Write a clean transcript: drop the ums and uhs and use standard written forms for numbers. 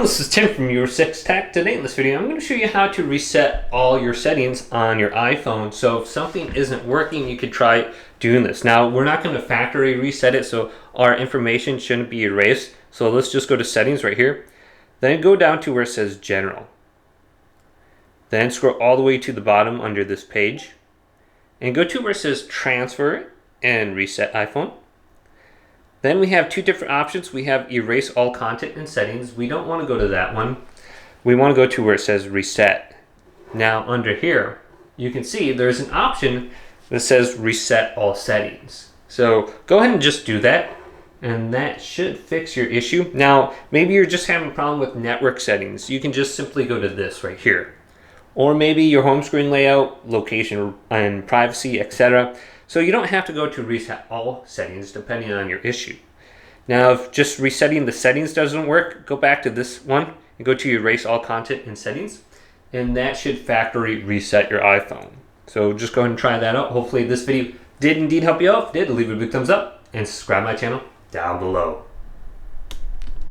this is Tim from Your 6 Tech. Today in this video, I'm going to show you how to reset all your settings on your iPhone. So if something isn't working, you could try doing this. Now, we're not going to factory reset it, so our information shouldn't be erased. So let's just go to settings right here. Then go down to where it says general. Then scroll all the way to the bottom under this page. And go to where it says transfer and reset iPhone. Then we have two different options. We have erase all content and settings. We don't want to go to that one. We want to go to where it says reset. Now under here, you can see there's an option that says reset all settings. So go ahead and just do that, and that should fix your issue. Now, maybe you're just having a problem with network settings. You can just simply go to this right here. Or maybe your home screen layout, location and privacy, etc. So you don't have to go to reset all settings depending on your issue. Now, if just resetting the settings doesn't work, go back to this one and go to erase all content and settings, and that should factory reset your iPhone. So just go ahead and try that out. Hopefully this video did indeed help you out. If it did, leave it a big thumbs up and subscribe to my channel down below.